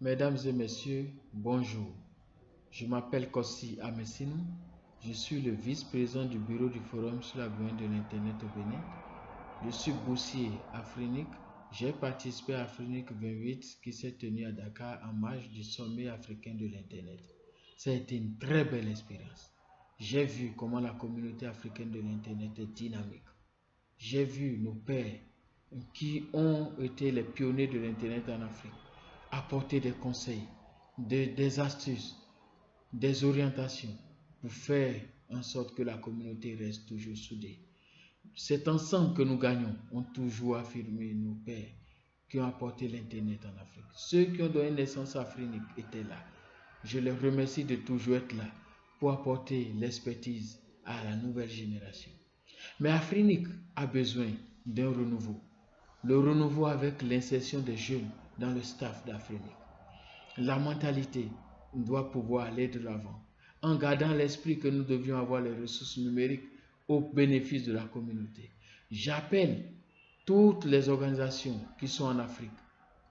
Mesdames et messieurs, bonjour. Je m'appelle Kossi Amessinou. Je suis le vice-président du bureau du Forum sur la gouvernance de l'Internet au Bénin. Je suis boursier Afrinic. J'ai participé à Afrinic 28 qui s'est tenu à Dakar en marge du sommet africain de l'Internet. Ça a été une très belle expérience. J'ai vu comment la communauté africaine de l'Internet est dynamique. J'ai vu nos pères qui ont été les pionniers de l'Internet en Afrique apporter des conseils, des astuces, des orientations pour faire en sorte que la communauté reste toujours soudée. C'est ensemble que nous gagnons, ont toujours affirmé nos pères qui ont apporté l'Internet en Afrique. Ceux qui ont donné naissance à Afrinic étaient là. Je les remercie de toujours être là pour apporter l'expertise à la nouvelle génération. Mais Afrinic a besoin d'un renouveau. Le renouveau avec l'insertion des jeunes dans le staff d'Afrinic. La mentalité doit pouvoir aller de l'avant en gardant l'esprit que nous devions avoir les ressources numériques au bénéfice de la communauté. J'appelle toutes les organisations qui sont en Afrique,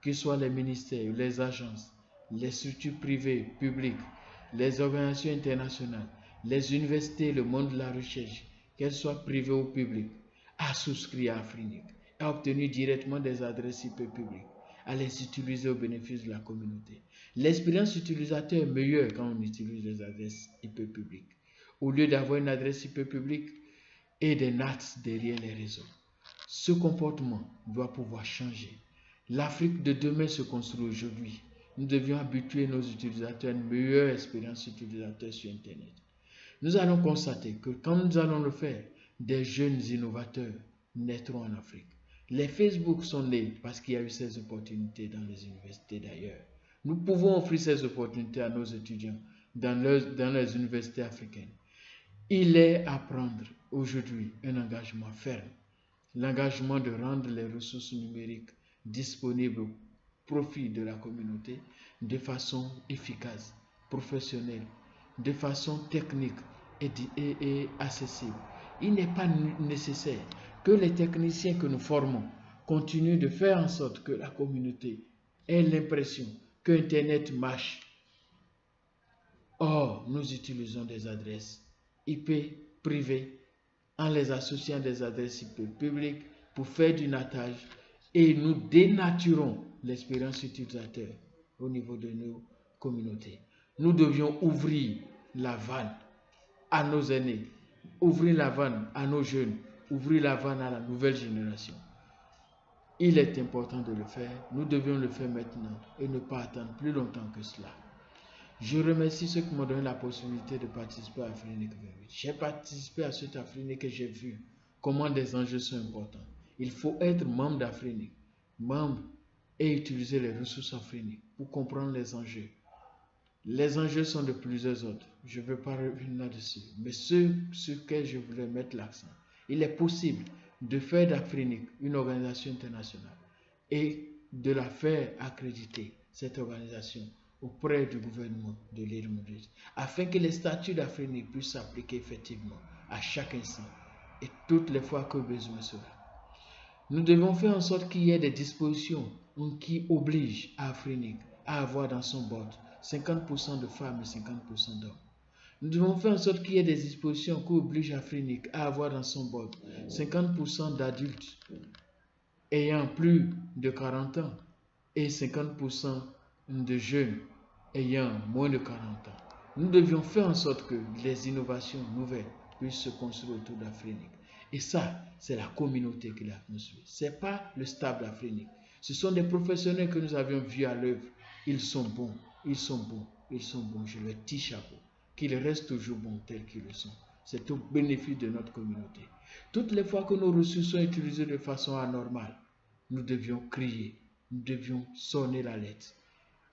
que ce soit les ministères, les agences, les structures privées, publiques, les organisations internationales, les universités, le monde de la recherche, qu'elles soient privées ou publiques, à souscrire à Afrinic, à obtenir directement des adresses IP publiques, à les utiliser au bénéfice de la communauté. L'expérience utilisateur est meilleure quand on utilise les adresses IP publiques, au lieu d'avoir une adresse IP publique et des NAT derrière les réseaux. Ce comportement doit pouvoir changer. L'Afrique de demain se construit aujourd'hui. Nous devions habituer nos utilisateurs à une meilleure expérience utilisateur sur Internet. Nous allons constater que quand nous allons le faire, des jeunes innovateurs naîtront en Afrique. Les Facebook sont nés parce qu'il y a eu ces opportunités dans les universités d'ailleurs. Nous pouvons offrir ces opportunités à nos étudiants dans les universités africaines. Il est à prendre aujourd'hui un engagement ferme. L'engagement de rendre les ressources numériques disponibles au profit de la communauté de façon efficace, professionnelle, de façon technique et accessible. Il n'est pas nécessaire que les techniciens que nous formons continuent de faire en sorte que la communauté ait l'impression que Internet marche. Or, nous utilisons des adresses IP privées en les associant à des adresses IP publiques pour faire du natage et nous dénaturons l'expérience utilisateur au niveau de nos communautés. Nous devions ouvrir la vanne à nos aînés, ouvrir la vanne à nos jeunes, ouvrir la vanne à la nouvelle génération. Il est important de le faire, nous devions le faire maintenant et ne pas attendre plus longtemps que cela. Je remercie ceux qui m'ont donné la possibilité de participer à Afrinic 28. J'ai participé à cet Afrinic et j'ai vu comment des enjeux sont importants. Il faut être membre d'Afrinic, membre et utiliser les ressources Afrinic pour comprendre les enjeux. Les enjeux sont de plusieurs autres. Je ne vais pas revenir là-dessus. Mais ce sur lequel je voulais mettre l'accent, il est possible de faire d'Afrinic une organisation internationale et de la faire accréditer, cette organisation, auprès du gouvernement de l'île Maurice, afin que les statuts d'Afrinic puissent s'appliquer effectivement à chaque instant et toutes les fois que besoin sera. Nous devons faire en sorte qu'il y ait des dispositions qui obligent Afrinic à avoir dans son board 50% de femmes et 50% d'hommes. Nous devons faire en sorte qu'il y ait des dispositions qui obligent Afrinic à avoir dans son board 50% d'adultes ayant plus de 40 ans et 50% de jeunes ayant moins de 40 ans. Nous devions faire en sorte que les innovations nouvelles puissent se construire autour d'Afrinic. Et ça, c'est la communauté qui l'a construit. Ce n'est pas le staff d'Afrinic. Ce sont des professionnels que nous avions vus à l'œuvre. Ils sont bons, ils sont bons, ils sont bons. Je leur tire chapeau. Qu'ils restent toujours bons tels qu'ils le sont. C'est au bénéfice de notre communauté. Toutes les fois que nos ressources sont utilisées de façon anormale, nous devions crier, nous devions sonner l'alerte.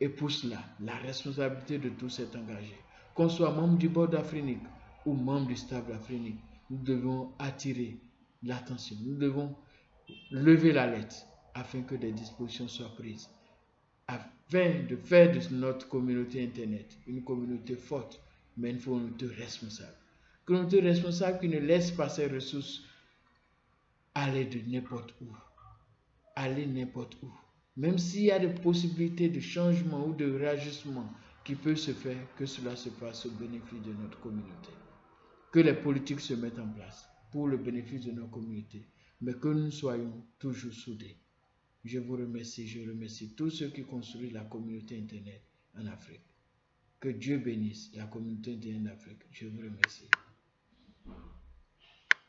Et pour cela, la responsabilité de tous est engagée. Qu'on soit membre du board d'Afrinic ou membre du staff d'Afrinic, nous devons attirer l'attention. Nous devons lever l'alerte afin que des dispositions soient prises. Afin de faire de notre communauté Internet une communauté forte, mais une communauté responsable. Une communauté responsable qui ne laisse pas ses ressources aller de n'importe où. Aller n'importe où. Même s'il y a des possibilités de changement ou de réajustement qui peuvent se faire, que cela se fasse au bénéfice de notre communauté. Que les politiques se mettent en place pour le bénéfice de nos communautés, mais que nous soyons toujours soudés. Je vous remercie, je remercie tous ceux qui construisent la communauté Internet en Afrique. Que Dieu bénisse la communauté Internet d'Afrique. Je vous remercie.